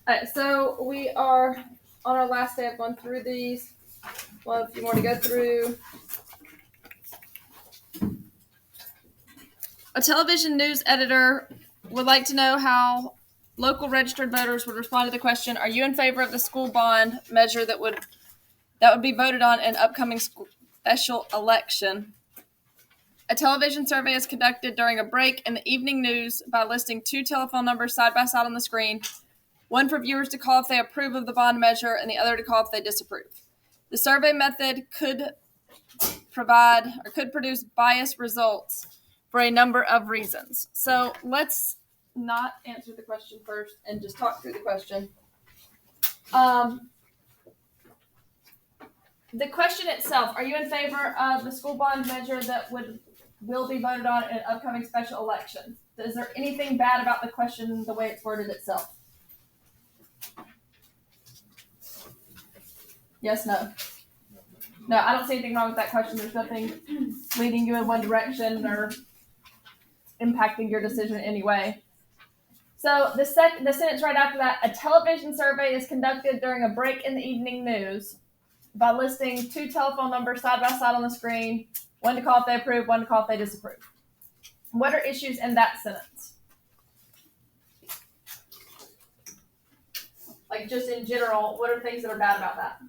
All right, so we are on our last day. I've gone through these. We'll have a few more to go through. A television news editor would like to know how local registered voters would respond to the question, are you in favor of the school bond measure that would be voted on in upcoming special election? A television survey is conducted during a break in the evening news by listing two telephone numbers side by side on the screen, one for viewers to call if they approve of the bond measure and the other to call if they disapprove. The survey method could produce biased results for a number of reasons. So let's not answer the question first and just talk through the question. The question itself, are you in favor of the school bond measure that will be voted on in an upcoming special election? Is there anything bad about the question the way it's worded itself? Yes, no. No, I don't see anything wrong with that question. There's nothing leading you in one direction or impacting your decision in any way. So the sentence right after that, a television survey is conducted during a break in the evening news by listing two telephone numbers side by side on the screen, one to call if they approve, one to call if they disapprove. What are issues in that sentence? Like just in general, what are things that are bad about that?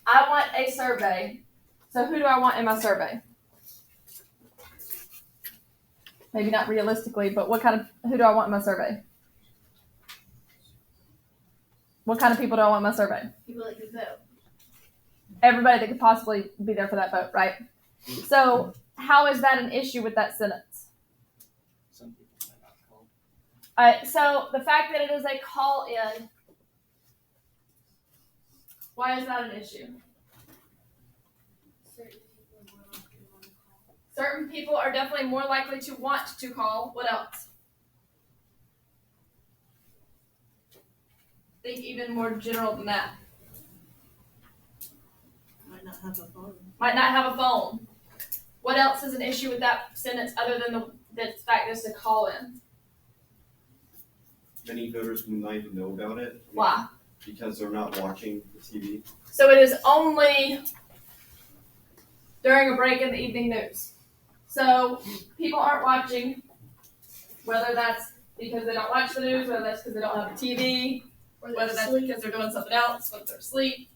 I want a survey. So who do I want in my survey? Maybe not realistically, but who do I want in my survey? What kind of people do I want in my survey? People that could vote. Everybody that could possibly be there for that vote, right? So how is that an issue with that sentence? Some people might not call. So the fact that it is a call-in, why is that an issue? Certain people are definitely more likely to want to call. What else? Think even more general than that. Might not have a phone. Might not have a phone. What else is an issue with that sentence other than the fact that it's a call-in? Many voters might even know about it. Why? Because they're not watching the TV. So it is only during a break in the evening news. So people aren't watching, whether that's because they don't watch the news, whether that's because they don't have a TV, whether that's because they're doing something else, whether they're asleep.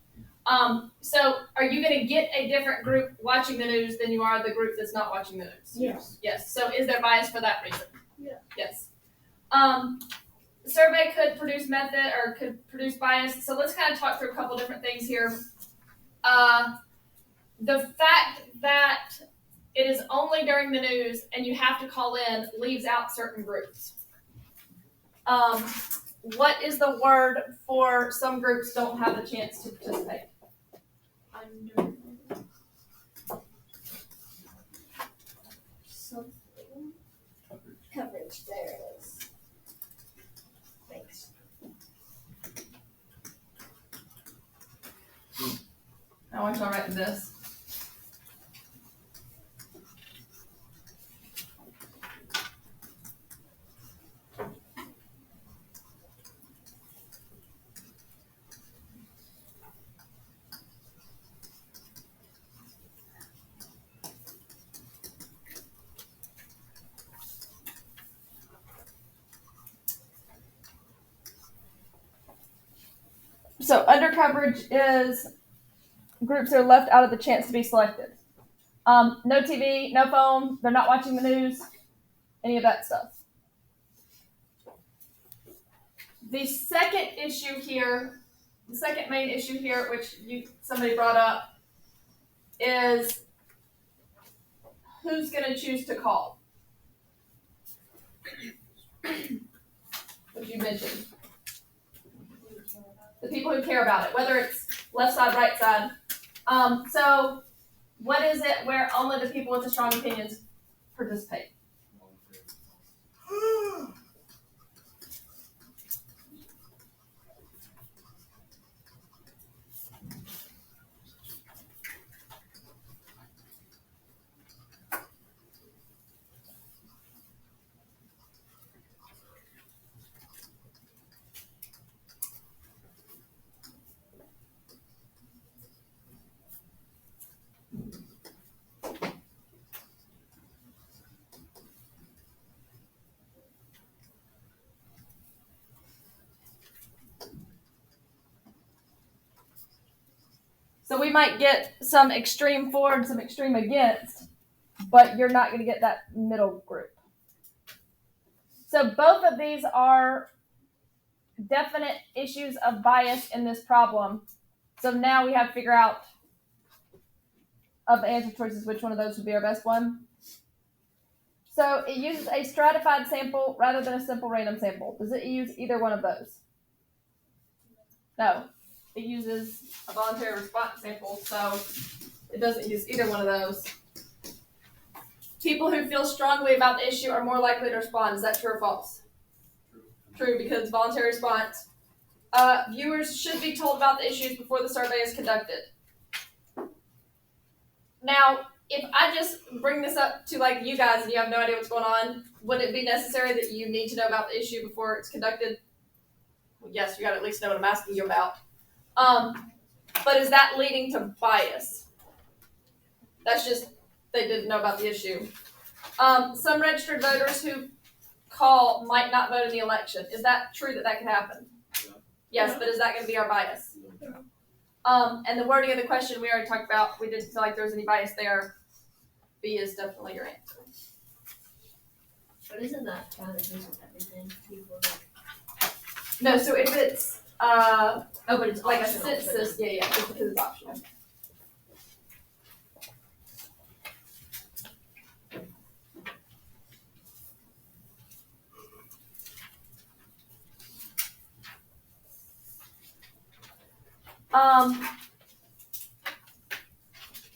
So are you going to get a different group watching the news than you are the group that's not watching the news? Yes. Yes. So is there bias for that reason? Yeah. Yes. The survey could produce bias. So let's kind of talk through a couple different things here. The fact that it is only during the news and you have to call in leaves out certain groups. What is the word for some groups don't have the chance to participate? Under something. Coverage. There it is. Thanks. I want y'all writing this. So undercoverage is groups that are left out of the chance to be selected. No TV, no phone, they're not watching the news, any of that stuff. The second main issue here, which somebody brought up, is who's going to choose to call, which you mentioned. The people who care about it, whether it's left side, right side. So what is it where only the people with the strong opinions participate? So we might get some extreme for and some extreme against, but you're not going to get that middle group. So both of these are definite issues of bias in this problem. So now we have to figure out of the answer choices which one of those would be our best one. So it uses a stratified sample rather than a simple random sample. Does it use either one of those? No. It uses a voluntary response sample, so it doesn't use either one of those. People who feel strongly about the issue are more likely to respond. Is that true or false? True, because voluntary response. Viewers should be told about the issues before the survey is conducted. Now, if I just bring this up to like you guys and you have no idea what's going on, would it be necessary that you need to know about the issue before it's conducted? Well, yes, you got to at least know what I'm asking you about. But is that leading to bias? That's just they didn't know about the issue. Some registered voters who call might not vote in the election. Is that true that that could happen? Yeah. Yes, but is that going to be our bias? Yeah. And the wording of the question we already talked about, we didn't feel like there was any bias there. B is definitely your answer. But isn't that kind of just with everything? People like, No, so if it's oh, but it's like a optional for census, them. yeah, just because it's optional.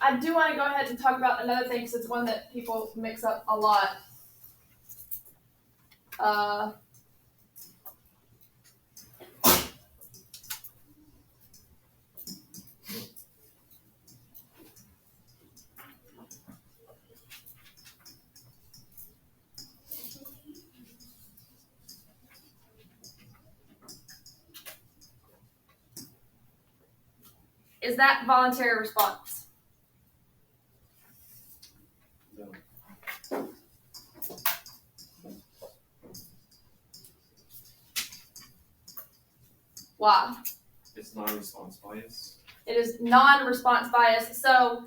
I do want to go ahead and talk about another thing because it's one that people mix up a lot. Is that voluntary response? No. Why? It's non-response bias. It is non-response bias. So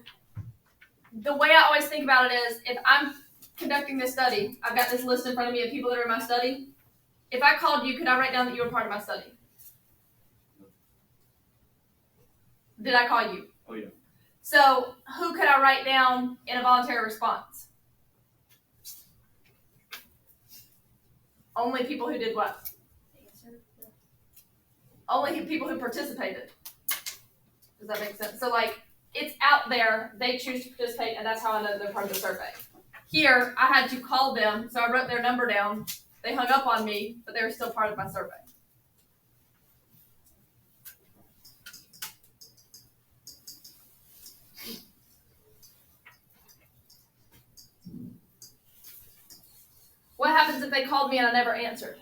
the way I always think about it is if I'm conducting this study, I've got this list in front of me of people that are in my study. If I called you, could I write down that you were part of my study? Did I call you? Oh yeah. So who could I write down in a voluntary response? Only people who did what? Only people who participated. Does that make sense? So like, it's out there, they choose to participate, and that's how I know they're part of the survey. Here, I had to call them, so I wrote their number down. They hung up on me, but they were still part of my survey. What happens if they called me and I never answered?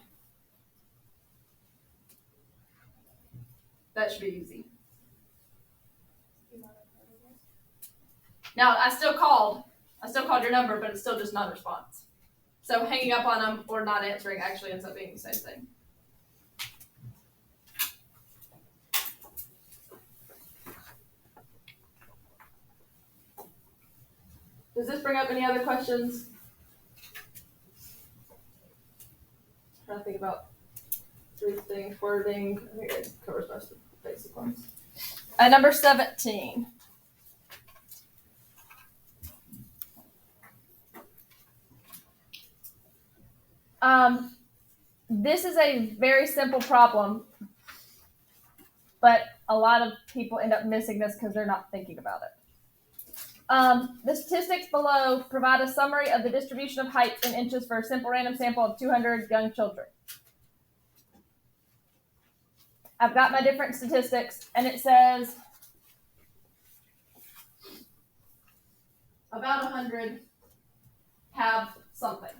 That should be easy. Now, I still called your number, but it's still just non-response. So hanging up on them or not answering actually ends up being the same thing. Does this bring up any other questions? I'm trying to think about three things. Wording. I think it covers most of the basic ones. Number 17. This is a very simple problem, but a lot of people end up missing this because they're not thinking about it. The statistics below provide a summary of the distribution of heights in inches for a simple random sample of 200 young children. I've got my different statistics, and it says about 100 have something,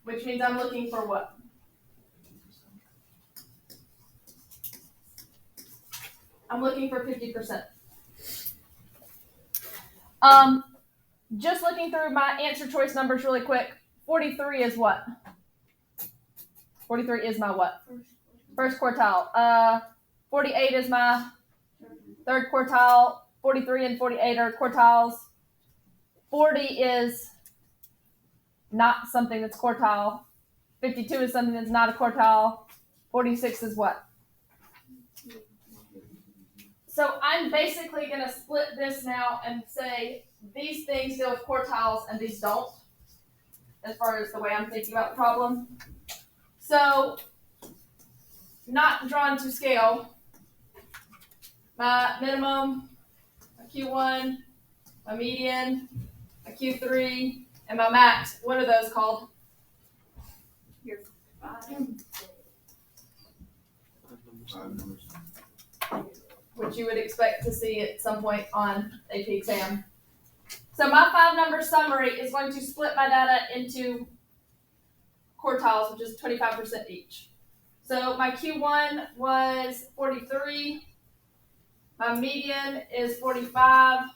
which means I'm looking for what? I'm looking for 50%. Just looking through my answer choice numbers really quick, 43 is what? 43 is my what? First quartile. 48 is my third quartile. 43 and 48 are quartiles. 40 is not something that's quartile. 52 is something that's not a quartile. 46 is what? So I'm basically going to split this now and say these things deal with quartiles and these don't, as far as the way I'm thinking about the problem. So, not drawn to scale, my minimum, my Q1, my median, my Q3, and my max, what are those called? Your 5. Which you would expect to see at some point on AP exam. So my 5-number summary is going to split my data into quartiles, which is 25% each. So my Q1 was 43, my median is 45,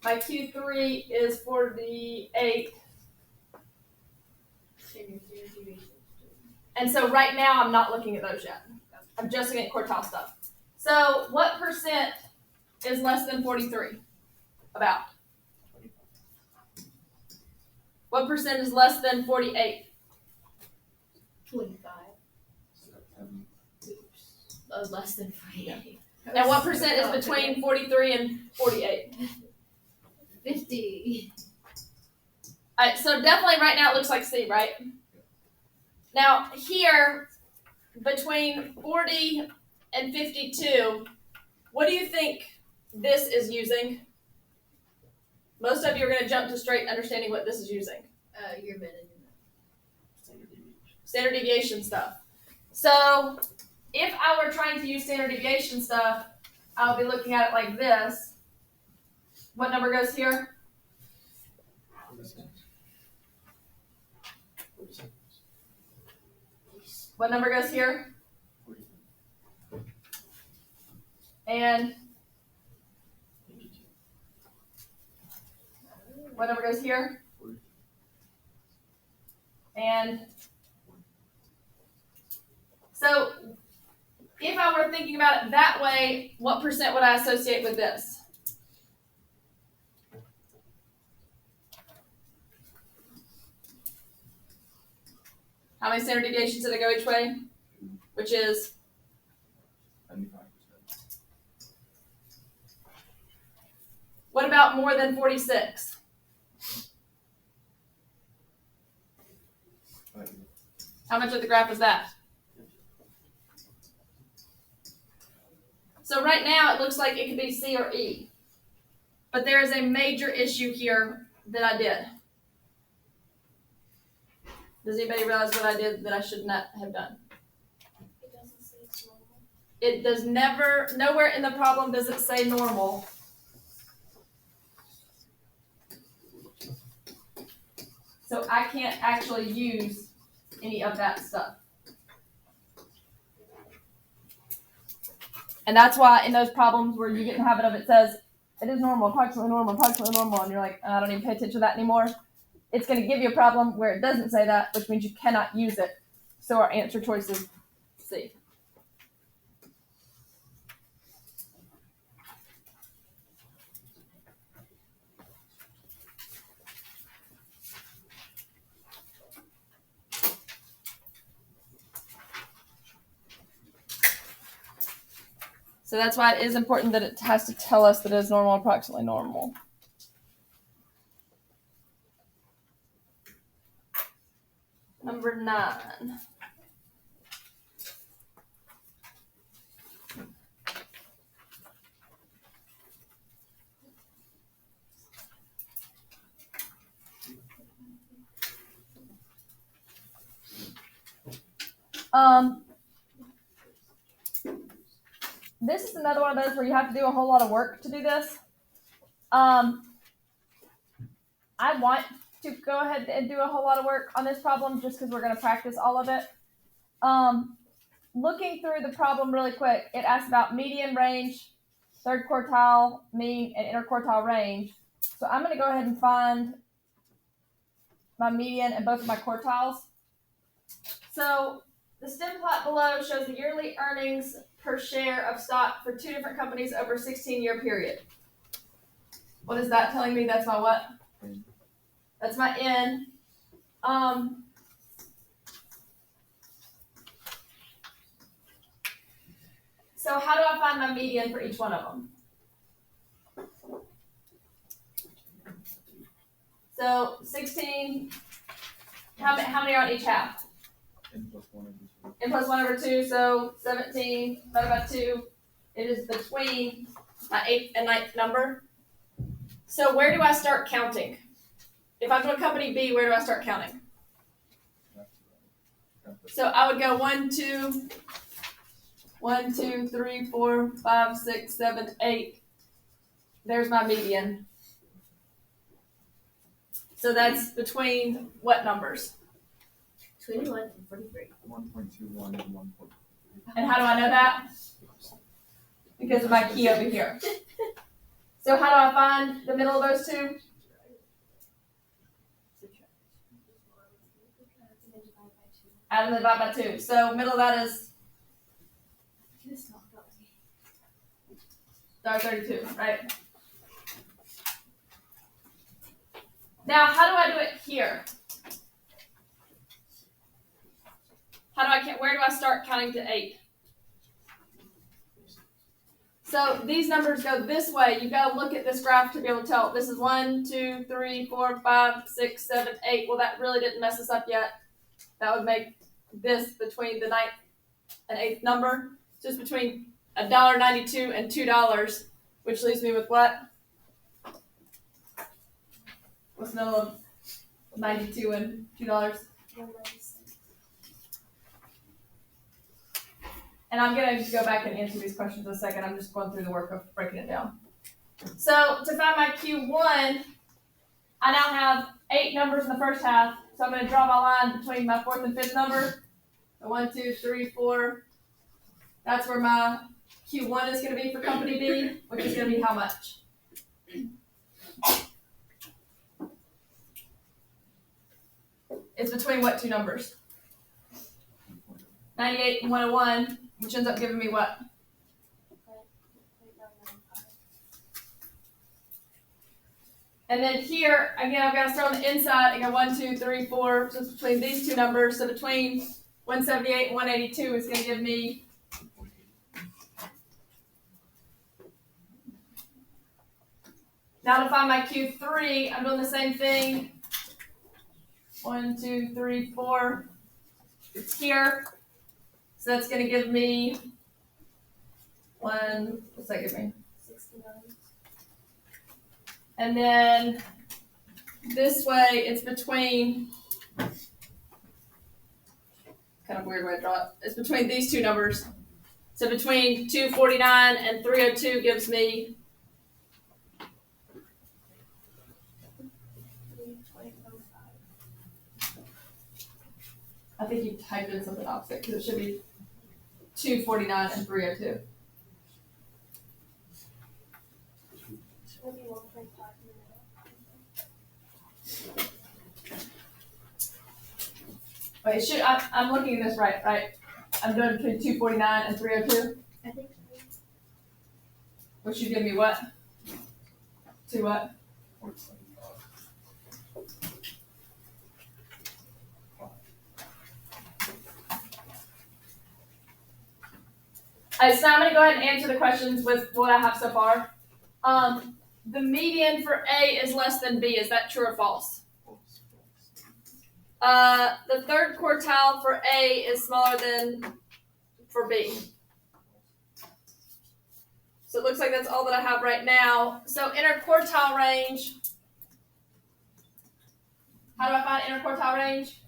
my Q3 is 48, and so right now I'm not looking at those yet. I'm just looking at quartile stuff. So what percent is less than 43? About. What percent is less than 48? 25. Oops. Less than 48. And what percent is between 43 and 48? 50. Alright, so definitely right now it looks like C, right? Now here, between 40 and 52, what do you think this is using? Most of you are going to jump to straight understanding what this is using. Your minute. Standard deviation stuff. So if I were trying to use standard deviation stuff, I'll be looking at it like this. What number goes here? What number goes here? And what number goes here? And so if I were thinking about it that way, what percent would I associate with this? How many standard deviations did I go each way? Which is 95%. What about more than 46? How much of the graph is that? So right now it looks like it could be C or E. But there is a major issue here that I did. Does anybody realize what I did that I should not have done? It doesn't say it's normal. It does nowhere in the problem does it say normal. So I can't actually use any of that stuff. And that's why in those problems where you get in the habit of it says, it is normal, approximately normal, and you're like, I don't even pay attention to that anymore. It's going to give you a problem where it doesn't say that, which means you cannot use it. So our answer choice is C. So that's why it is important that it has to tell us that it is normal, approximately normal. Number 9. This is another one of those where you have to do a whole lot of work to do this. I want to go ahead and do a whole lot of work on this problem just because we're going to practice all of it. Looking through the problem really quick, it asks about median range, third quartile, mean, and interquartile range. So I'm going to go ahead and find my median and both of my quartiles. So The stem plot below shows the yearly earnings per share of stock for two different companies over a 16-year period. What is that telling me? That's my what? N. That's my N. So how do I find my median for each one of them? So 16, how many are on each half? N plus 1 over 2. N plus 1 over 2, so 17 divided by 2. It is between my 8th and 9th number. So where do I start counting? If I'm doing company B, where do I start counting? So I would go 1, 2, 1, 2, 3, 4, 5, 6, 7, 8. There's my median. So that's between what numbers? 21 and 43. 1.21 and 1. And how do I know that? Because of my key over here. So how do I find the middle of those two? Add and divide by 2. So middle of that is $32, right? Now, how do I do it here? Where do I start counting to 8? So these numbers go this way. You've got to look at this graph to be able to tell. This is 1, 2, 3, 4, 5, 6, 7, 8. Well, that really didn't mess us up yet. That would make this between the 9th and 8th number. Just between $1.92 and $2, which leaves me with what? What's the middle of 92 and $2? And I'm going to go back and answer these questions in a second. I'm just going through the work of breaking it down. So to find my Q1, I now have 8 numbers in the first half. So I'm going to draw my line between my 4th and 5th number. So 1, 2, 3, 4. That's where my Q1 is going to be for company B, which is going to be how much? It's between what two numbers? 98 and 101, which ends up giving me what? And then here, again, I've got to start on the inside and go 1, 2, 3, 4. So it's between these two numbers. So between 178 and 182 is going to give me now to find my Q3, I'm doing the same thing. 1, 2, 3, 4. It's here. So that's going to give me what's that give me? 69. And then this way, it's between, kind of weird way to draw it. It's between these two numbers. So between 249 and 302 gives me 3.05. I think you typed in something opposite because it should be 249 and 302. Should be 1.5 Wait, I'm looking at this right? I'm doing between 249 and 302, I think so. which should give me what? To what? 475. So I'm going to go ahead and answer the questions with what I have so far. The median for A is less than B. Is that true or false? The third quartile for A is smaller than for B. So it looks like that's all that I have right now. So interquartile range. How do I find interquartile range?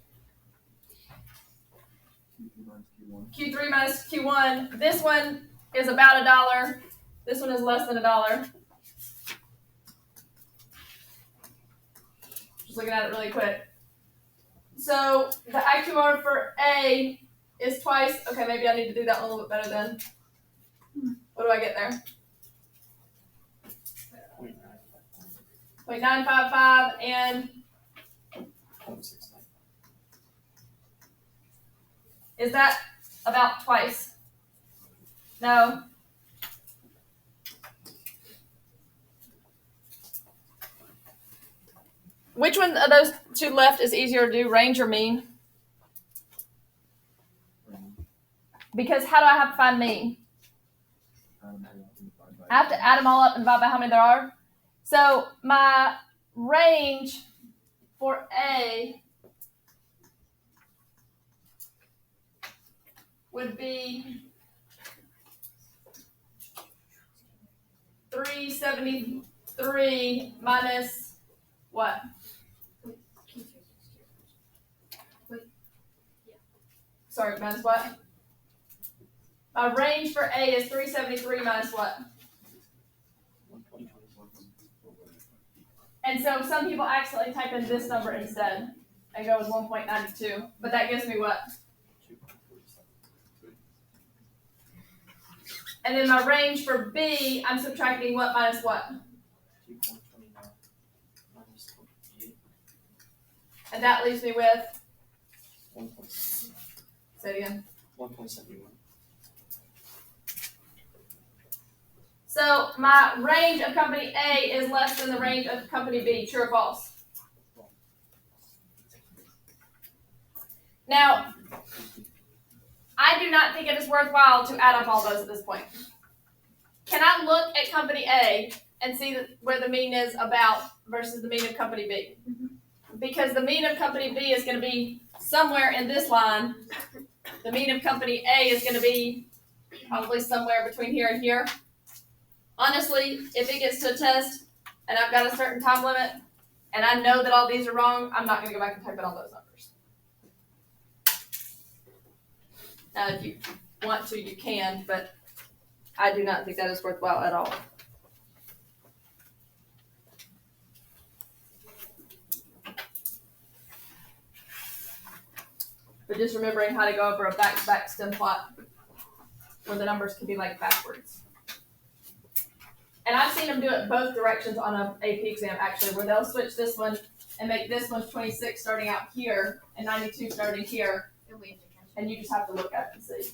Q3 minus Q1. This one is about $1. This one is less than $1. Just looking at it really quick. So the IQR for A is twice. Okay, maybe I need to do that a little bit better then. What do I get there? 0.955 and Is that about twice? No. Which one of those two left is easier to do, range or mean? Because how do I have to find mean? I have to add them all up and divide by how many there are. So my range for A would be 373 minus what? Sorry, minus what? My range for A is 373 minus what? 120. And so some people accidentally type in this number instead and go with 1.92. But that gives me what? 2.47. And then my range for B, I'm subtracting what minus what? 2.29 minus 28. And that leaves me with, 1.71. say it again. 1.71. So my range of company A is less than the range of company B, true or false? Now, I do not think it is worthwhile to add up all those at this point. Can I look at company A and see where the mean is about versus the mean of company B? Because the mean of company B is going to be somewhere in this line. The mean of company A is going to be probably somewhere between here and here. Honestly, if it gets to a test and I've got a certain time limit and I know that all these are wrong, I'm not going to go back and type in all those numbers. Now, if you want to, you can, but I do not think that is worthwhile at all. But just remembering how to go over a back-to-back stem plot where the numbers can be like backwards. And I've seen them do it both directions on an AP exam, actually, where they'll switch this one and make this one 26 starting out here and 92 starting here. And you just have to look at it and see.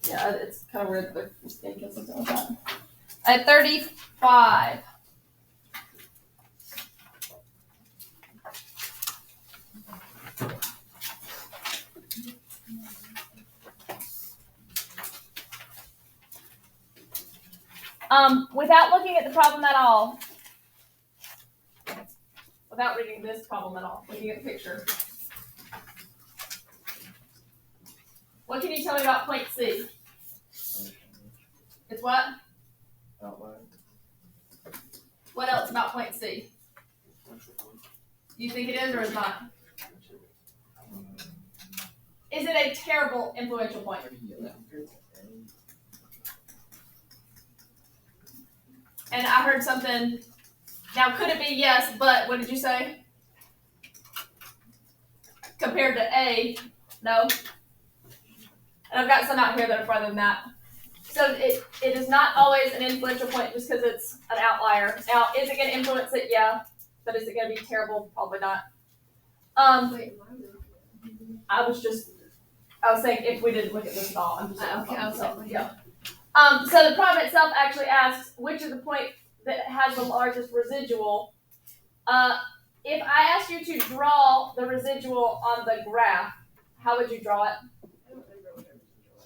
Yeah, it's kind of weird that they're thinking something like that. At 35. Without looking at the problem at all, without reading this problem at all, looking at the picture, what can you tell me about point C? It's what? Outline. What else about point C? You think it is or is not? Is it a terrible influential point? And I heard something. Now, could it be yes, but what did you say? Compared to A, no. And I've got some out here that are farther than that. So it is not always an influential point just because it's an outlier. Now, is it going to influence it? Yeah. But is it going to be terrible? Probably not. I was saying if we didn't look at this at all. I'm just Okay, I was like, yeah. So the problem itself actually asks which is the point that has the largest residual. If I asked you to draw the residual on the graph, how would you draw it?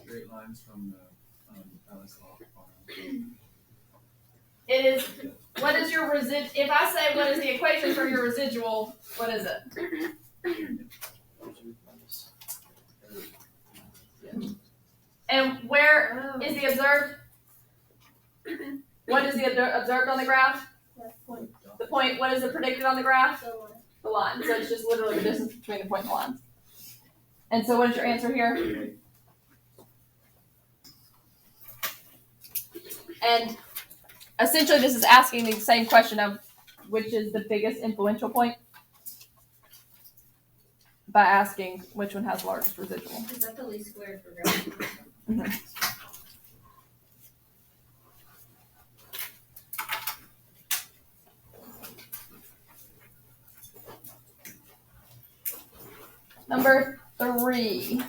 Straight lines from the Alice law. It is, what is your if I say what is the equation for your residual, what is it? And where is the observed? What is the observed on the graph? The point, what is it predicted on the graph? The line. So it's just literally the distance between the point and the line. And so what is your answer here? And essentially this is asking the same question of which is the biggest influential point by asking which one has the largest residual. Is that the least squared for graph? Mm-hmm. Number 3.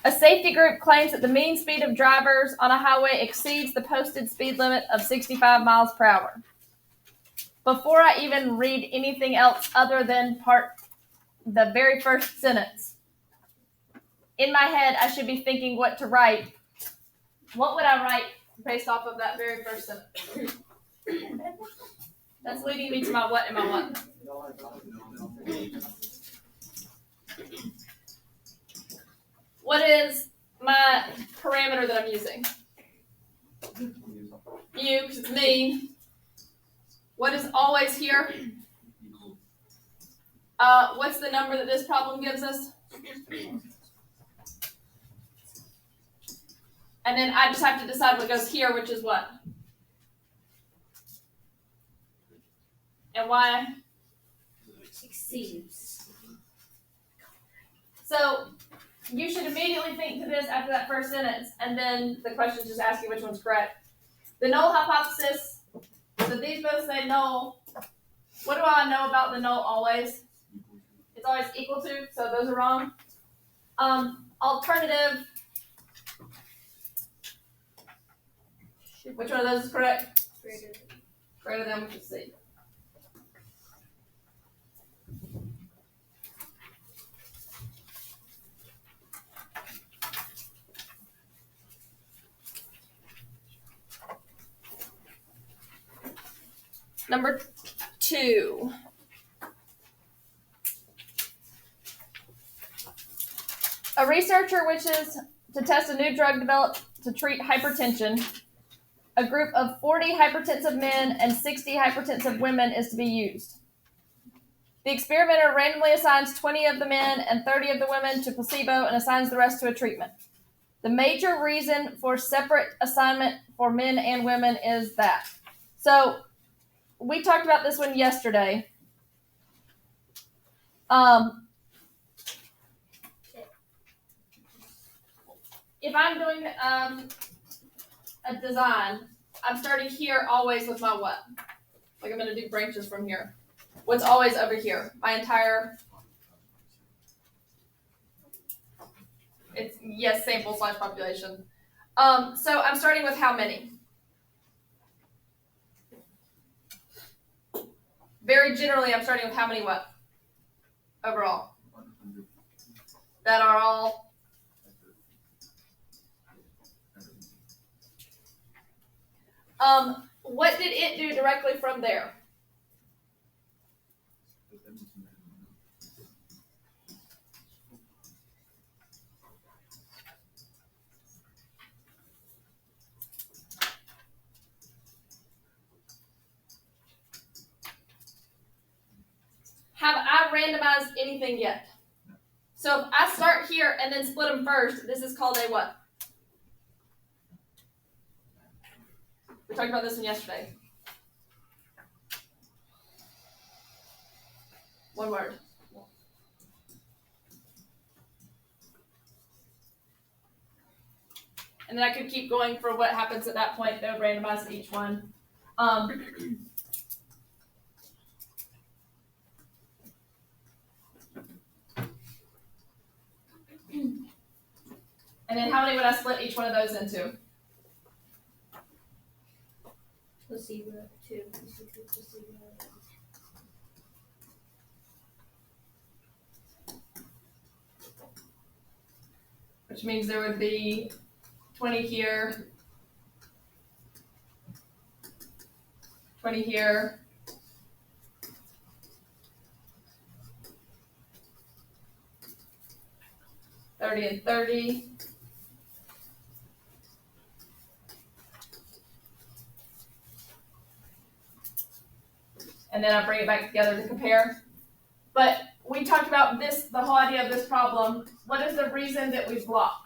A safety group claims that the mean speed of drivers on a highway exceeds the posted speed limit of 65 miles per hour. Before I even read anything else other than the very first sentence, in my head, I should be thinking what to write. What would I write based off of that very first sentence? That's leading me to my what and my what. What is my parameter that I'm using? You, because it's me. What is always here? What's the number that this problem gives us? And then I just have to decide what goes here, which is what? And why? Exceeds. So you should immediately think to this after that first sentence, and then the question just asks you which one's correct. The null hypothesis, so these both say null. What do I know about the null always? It's always equal to, so those are wrong. Alternative, which one of those is correct? Greater than, which is C. Number 2. A researcher wishes to test a new drug developed to treat hypertension. A group of 40 hypertensive men and 60 hypertensive women is to be used. The experimenter randomly assigns 20 of the men and 30 of the women to placebo and assigns the rest to a treatment. The major reason for separate assignment for men and women is that. So, we talked about this one yesterday. If I'm doing a design, I'm starting here always with my what? Like I'm going to do branches from here. What's always over here? My entire, it's, yes, sample / population. So I'm starting with how many? Very generally, I'm starting with how many what? Overall. That are all. What did it do directly from there? Have I randomized anything yet? So if I start here and then split them first, this is called a what? We talked about this one yesterday. One word. And then I could keep going for what happens at that point. They would randomize each one. And then how many would I split each one of those into? Placebo, 2, placebo. Which means there would be 20 here, 20 here, $30 and $30. And then I bring it back together to compare. But we talked about this, the whole idea of this problem. What is the reason that we block?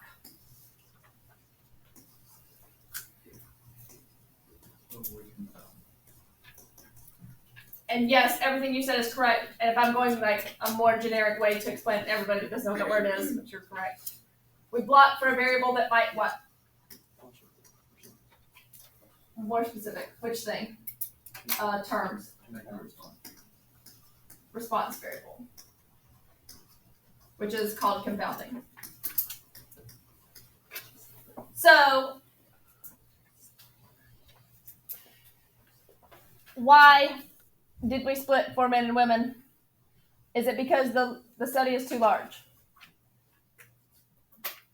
And yes, everything you said is correct. And if I'm going like a more generic way to explain it to everybody that doesn't know what that word is, but you're correct. We block for a variable that might what? More specific, which thing? Terms, Make a response. response variable, which is called confounding. So, why did we split for men and women? Is it because the study is too large?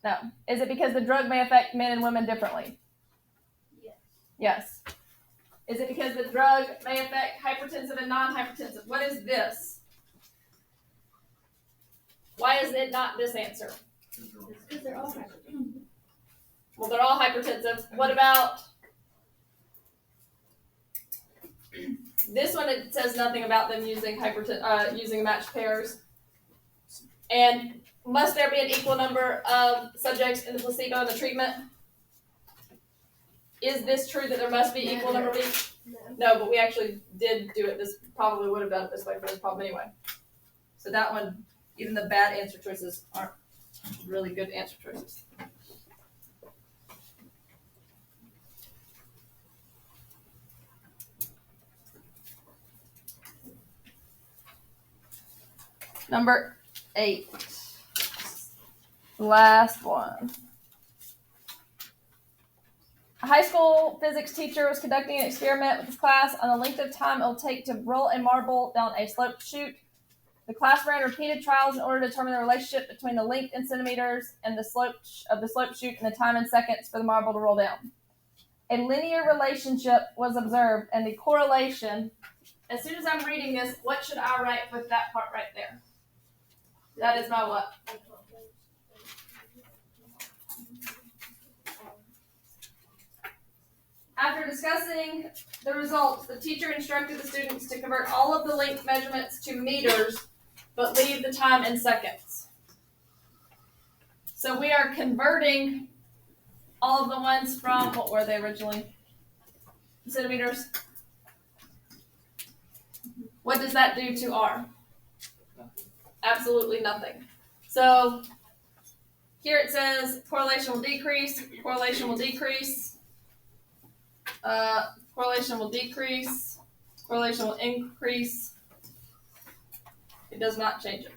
No. Is it because the drug may affect men and women differently? Yes. Yes. Is it because the drug may affect hypertensive and non-hypertensive? What is this? Why is it not this answer? It's because they're all hypertensive. Well, they're all hypertensive. What about this one? It says nothing about them using using matched pairs. And must there be an equal number of subjects in the placebo and the treatment? Is this true that there must be equal number of each? No, but we actually did do it. This probably would have done it this way for this problem anyway. So that one, even the bad answer choices aren't really good answer choices. Number 8. Last one. A high school physics teacher was conducting an experiment with his class on the length of time it will take to roll a marble down a slope chute. The class ran repeated trials in order to determine the relationship between the length in centimeters and the slope of the slope chute and the time in seconds for the marble to roll down. A linear relationship was observed, and the correlation. As soon as I'm reading this, what should I write with that part right there? That is my what? After discussing the results, the teacher instructed the students to convert all of the length measurements to meters, but leave the time in seconds. So we are converting all of the ones from, what were they originally? Centimeters. What does that do to R? Absolutely nothing. So here it says correlation will decrease, correlation will decrease, correlation will decrease, correlation will increase. It does not change it.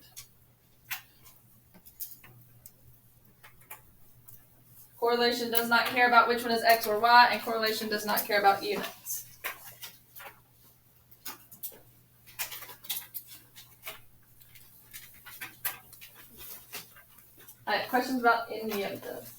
Correlation does not care about which one is X or Y, and correlation does not care about units. All right, questions about any of this?